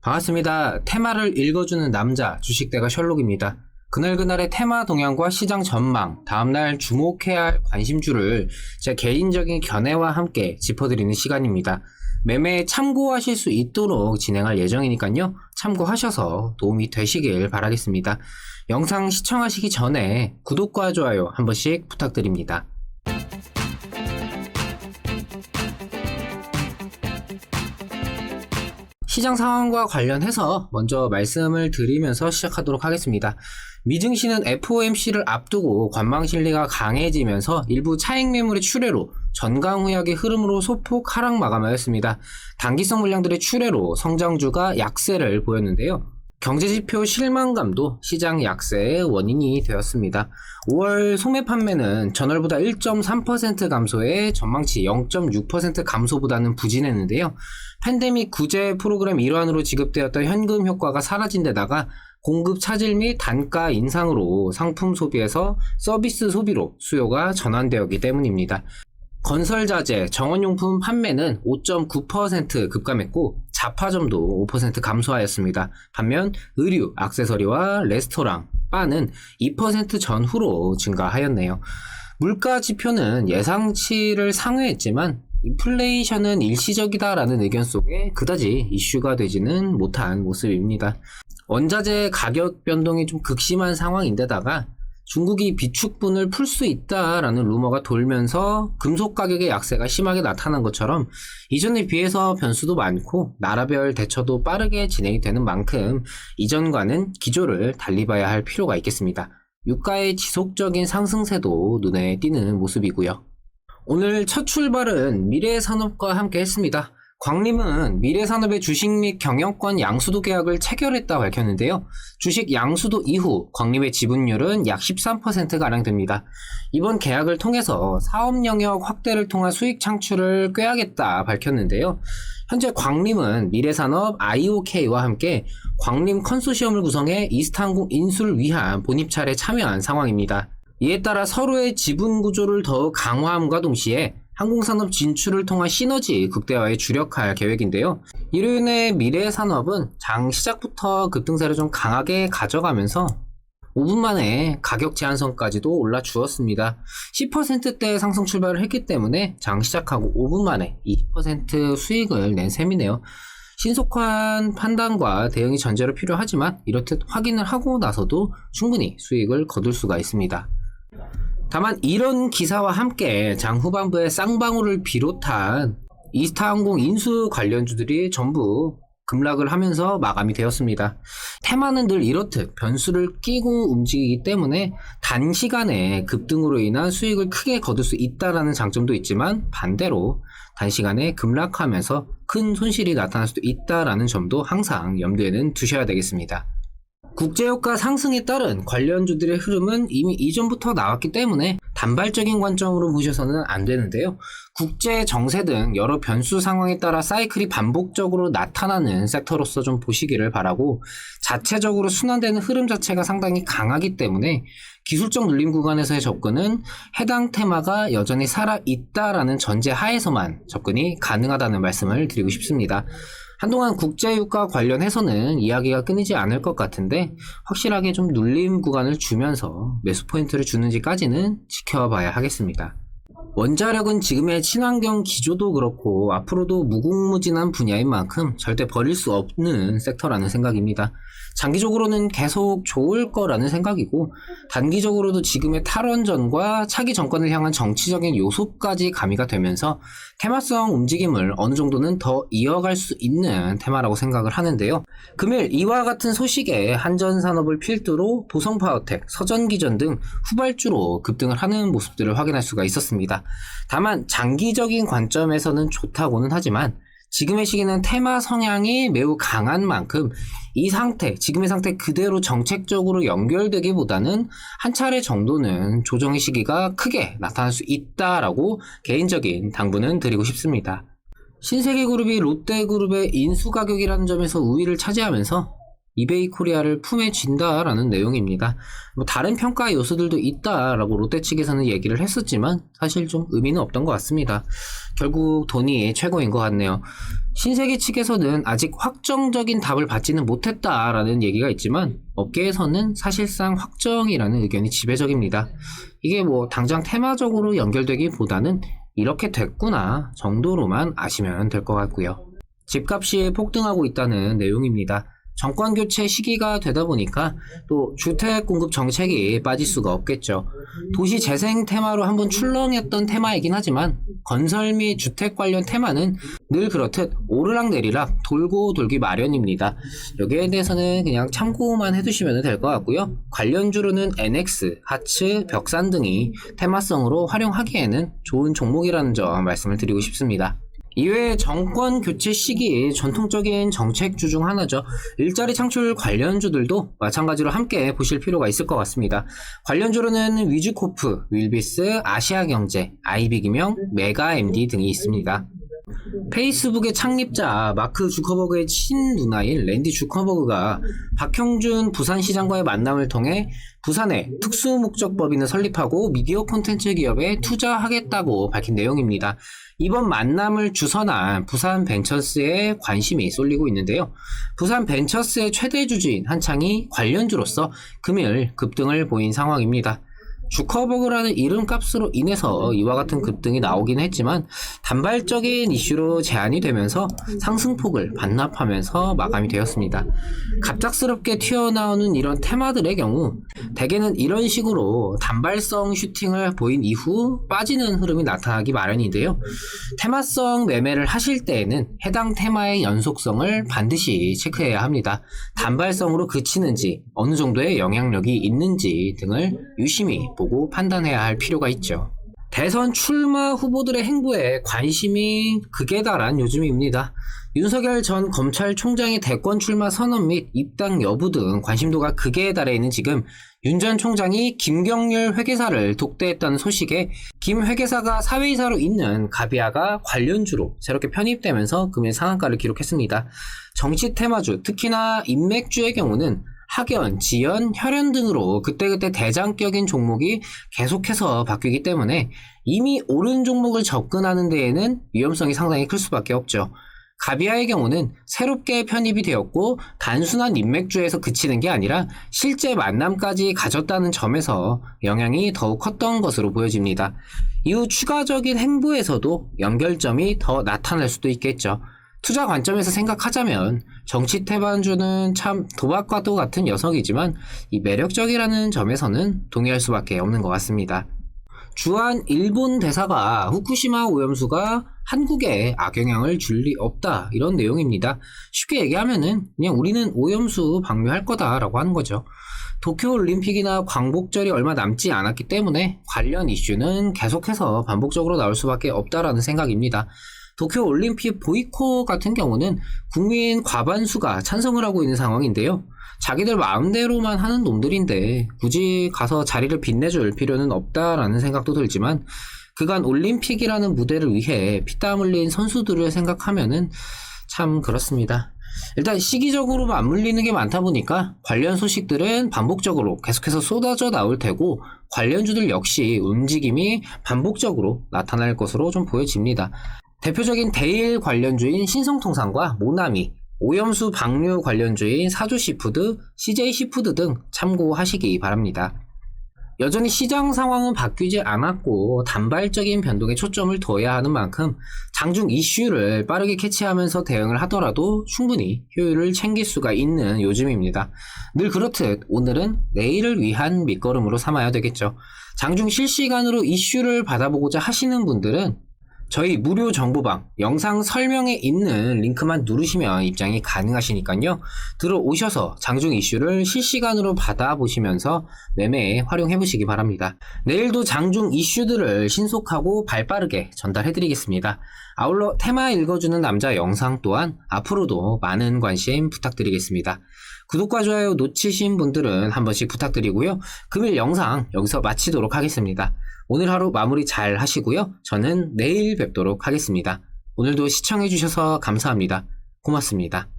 반갑습니다. 테마를 읽어주는 남자, 주식대가 셜록입니다. 그날그날의 테마 동향과 시장 전망, 다음날 주목해야 할 관심주를 제 개인적인 견해와 함께 짚어드리는 시간입니다. 매매에 참고하실 수 있도록 진행할 예정이니까요. 참고하셔서 도움이 되시길 바라겠습니다. 영상 시청하시기 전에 구독과 좋아요 한 번씩 부탁드립니다. 시장 상황과 관련해서 먼저 말씀을 드리면서 시작하도록 하겠습니다. 미증시는 FOMC를 앞두고 관망 심리가 강해지면서 일부 차익 매물의 출회로 전강후약의 흐름으로 소폭 하락 마감하였습니다. 단기성 물량들의 출회로 성장주가 약세를 보였는데요. 경제지표 실망감도 시장 약세의 원인이 되었습니다. 5월 소매 판매는 전월보다 1.3% 감소해 전망치 0.6% 감소보다는 부진했는데요. 팬데믹 구제 프로그램 일환으로 지급되었던 현금 효과가 사라진 데다가 공급 차질 및 단가 인상으로 상품 소비에서 서비스 소비로 수요가 전환되었기 때문입니다. 건설자재, 정원용품 판매는 5.9% 급감했고 잡화점도 5% 감소하였습니다. 반면 의류, 액세서리와 레스토랑, 바는 2% 전후로 증가하였네요. 물가 지표는 예상치를 상회했지만 인플레이션은 일시적이다라는 의견 속에 그다지 이슈가 되지는 못한 모습입니다. 원자재 가격 변동이 좀 극심한 상황인데다가 중국이 비축분을 풀 수 있다라는 루머가 돌면서 금속 가격의 약세가 심하게 나타난 것처럼 이전에 비해서 변수도 많고 나라별 대처도 빠르게 진행이 되는 만큼 이전과는 기조를 달리 봐야 할 필요가 있겠습니다. 유가의 지속적인 상승세도 눈에 띄는 모습이고요. 오늘 첫 출발은 미래산업과 함께 했습니다. 광림은 미래산업의 주식 및 경영권 양수도 계약을 체결했다 밝혔는데요. 주식 양수도 이후 광림의 지분율은 약 13%가량 됩니다. 이번 계약을 통해서 사업 영역 확대를 통한 수익 창출을 꾀하겠다 밝혔는데요. 현재 광림은 미래산업 IOK와 함께 광림 컨소시엄을 구성해 이스타항공 인수를 위한 본입 차례에 참여한 상황입니다. 이에 따라 서로의 지분 구조를 더욱 강화함과 동시에 항공산업 진출을 통한 시너지 극대화에 주력할 계획인데요. 이로 인해 미래산업은 장 시작부터 급등세를 좀 강하게 가져가면서 5분 만에 가격 제한선까지도 올라주었습니다. 10%대 상승 출발을 했기 때문에 장 시작하고 5분 만에 20% 수익을 낸 셈이네요. 신속한 판단과 대응이 전제로 필요하지만 이렇듯 확인을 하고 나서도 충분히 수익을 거둘 수가 있습니다. 다만 이런 기사와 함께 장 후반부에 쌍방울을 비롯한 이스타항공 인수 관련주들이 전부 급락을 하면서 마감이 되었습니다. 테마는 늘 이렇듯 변수를 끼고 움직이기 때문에 단시간에 급등으로 인한 수익을 크게 거둘 수 있다는 장점도 있지만 반대로 단시간에 급락하면서 큰 손실이 나타날 수도 있다는 점도 항상 염두에는 두셔야 되겠습니다. 국제유가 상승에 따른 관련주들의 흐름은 이미 이전부터 나왔기 때문에 단발적인 관점으로 보셔서는 안 되는데요. 국제 정세 등 여러 변수 상황에 따라 사이클이 반복적으로 나타나는 섹터로서 좀 보시기를 바라고, 자체적으로 순환되는 흐름 자체가 상당히 강하기 때문에 기술적 눌림 구간에서의 접근은 해당 테마가 여전히 살아있다라는 전제 하에서만 접근이 가능하다는 말씀을 드리고 싶습니다. 한동안 국제유가 관련해서는 이야기가 끊이지 않을 것 같은데 확실하게 좀 눌림 구간을 주면서 매수 포인트를 주는지까지는 지켜봐야 하겠습니다. 원자력은 지금의 친환경 기조도 그렇고 앞으로도 무궁무진한 분야인 만큼 절대 버릴 수 없는 섹터라는 생각입니다. 장기적으로는 계속 좋을 거라는 생각이고, 단기적으로도 지금의 탈원전과 차기 정권을 향한 정치적인 요소까지 가미가 되면서 테마성 움직임을 어느 정도는 더 이어갈 수 있는 테마라고 생각을 하는데요. 금일 이와 같은 소식에 한전산업을 필두로 보성파워텍, 서전기전 등 후발주로 급등을 하는 모습들을 확인할 수가 있었습니다. 다만 장기적인 관점에서는 좋다고는 하지만 지금의 시기는 테마 성향이 매우 강한 만큼 이 상태, 지금의 상태 그대로 정책적으로 연결되기보다는 한 차례 정도는 조정의 시기가 크게 나타날 수 있다라고 개인적인 당부는 드리고 싶습니다. 신세계그룹이 롯데그룹의 인수가격이라는 점에서 우위를 차지하면서 이베이 코리아를 품에 쥔다라는 내용입니다. 다른 평가 요소들도 있다라고 롯데 측에서는 얘기를 했었지만 사실 좀 의미는 없던 것 같습니다. 결국 돈이 최고인 것 같네요. 신세계 측에서는 아직 확정적인 답을 받지는 못했다라는 얘기가 있지만 업계에서는 사실상 확정이라는 의견이 지배적입니다. 이게 당장 테마적으로 연결되기보다는 이렇게 됐구나 정도로만 아시면 될 것 같고요. 집값이 폭등하고 있다는 내용입니다. 정권 교체 시기가 되다 보니까 또 주택 공급 정책이 빠질 수가 없겠죠. 도시 재생 테마로 한번 출렁했던 테마이긴 하지만 건설 및 주택 관련 테마는 늘 그렇듯 오르락내리락 돌고 돌기 마련입니다. 여기에 대해서는 그냥 참고만 해두시면 될 것 같고요. 관련주로는 NX, 하츠, 벽산 등이 테마성으로 활용하기에는 좋은 종목이라는 점 말씀을 드리고 싶습니다. 이외에 정권 교체 시기에 전통적인 정책주 중 하나죠. 일자리 창출 관련주들도 마찬가지로 함께 보실 필요가 있을 것 같습니다. 관련주로는 위즈코프, 윌비스, 아시아경제, 아이비기명, 메가MD 등이 있습니다. 페이스북의 창립자 마크 주커버그의 친누나인 랜디 주커버그가 박형준 부산시장과의 만남을 통해 부산에 특수목적법인을 설립하고 미디어 콘텐츠 기업에 투자하겠다고 밝힌 내용입니다. 이번 만남을 주선한 부산 벤처스에 관심이 쏠리고 있는데요. 부산 벤처스의 최대 주주인 한창이 관련주로서 금일 급등을 보인 상황입니다. 주커버그라는 이름값으로 인해서 이와 같은 급등이 나오긴 했지만 단발적인 이슈로 제한이 되면서 상승폭을 반납하면서 마감이 되었습니다. 갑작스럽게 튀어나오는 이런 테마들의 경우 대개는 이런 식으로 단발성 슈팅을 보인 이후 빠지는 흐름이 나타나기 마련인데요. 테마성 매매를 하실 때에는 해당 테마의 연속성을 반드시 체크해야 합니다. 단발성으로 그치는지 어느 정도의 영향력이 있는지 등을 유심히 보고 판단해야 할 필요가 있죠. 대선 출마 후보들의 행보에 관심이 극에 달한 요즘입니다. 윤석열 전 검찰총장의 대권 출마 선언 및 입당 여부 등 관심도가 극에 달해 있는 지금 윤 전 총장이 김경률 회계사를 독대했다는 소식에 김 회계사가 사회이사로 있는 가비아가 관련주로 새롭게 편입되면서 금일 상한가를 기록했습니다. 정치 테마주, 특히나 인맥주의 경우는 학연, 지연, 혈연 등으로 그때그때 대장격인 종목이 계속해서 바뀌기 때문에 이미 오른 종목을 접근하는 데에는 위험성이 상당히 클 수밖에 없죠. 가비아의 경우는 새롭게 편입이 되었고 단순한 인맥주에서 그치는 게 아니라 실제 만남까지 가졌다는 점에서 영향이 더욱 컸던 것으로 보여집니다. 이후 추가적인 행보에서도 연결점이 더 나타날 수도 있겠죠. 투자 관점에서 생각하자면 정치 태반주는 참 도박과도 같은 녀석이지만 이 매력적이라는 점에서는 동의할 수밖에 없는 것 같습니다. 주한 일본 대사가 후쿠시마 오염수가 한국에 악영향을 줄 리 없다 이런 내용입니다. 쉽게 얘기하면은 그냥 우리는 오염수 방류할 거다라고 하는 거죠. 도쿄올림픽이나 광복절이 얼마 남지 않았기 때문에 관련 이슈는 계속해서 반복적으로 나올 수밖에 없다라는 생각입니다. 도쿄올림픽 보이콧 같은 경우는 국민 과반수가 찬성을 하고 있는 상황인데요. 자기들 마음대로만 하는 놈들인데 굳이 가서 자리를 빛내줄 필요는 없다라는 생각도 들지만 그간 올림픽이라는 무대를 위해 피땀 흘린 선수들을 생각하면은 참 그렇습니다. 일단 시기적으로 맞물리는 게 많다 보니까 관련 소식들은 반복적으로 계속해서 쏟아져 나올 테고 관련주들 역시 움직임이 반복적으로 나타날 것으로 좀 보여집니다. 대표적인 대일 관련주인 신성통상과 모나미, 오염수 방류 관련주인 사조시푸드, CJ시푸드 등 참고하시기 바랍니다. 여전히 시장 상황은 바뀌지 않았고 단발적인 변동에 초점을 둬야 하는 만큼 장중 이슈를 빠르게 캐치하면서 대응을 하더라도 충분히 효율을 챙길 수가 있는 요즘입니다. 늘 그렇듯 오늘은 내일을 위한 밑거름으로 삼아야 되겠죠. 장중 실시간으로 이슈를 받아보고자 하시는 분들은 저희 무료 정보방 영상 설명에 있는 링크만 누르시면 입장이 가능하시니까요. 들어오셔서 장중 이슈를 실시간으로 받아보시면서 매매에 활용해보시기 바랍니다. 내일도 장중 이슈들을 신속하고 발빠르게 전달해드리겠습니다. 아울러 테마 읽어주는 남자 영상 또한 앞으로도 많은 관심 부탁드리겠습니다. 구독과 좋아요 놓치신 분들은 한 번씩 부탁드리고요. 금일 영상 여기서 마치도록 하겠습니다. 오늘 하루 마무리 잘 하시고요. 저는 내일 뵙도록 하겠습니다. 오늘도 시청해주셔서 감사합니다. 고맙습니다.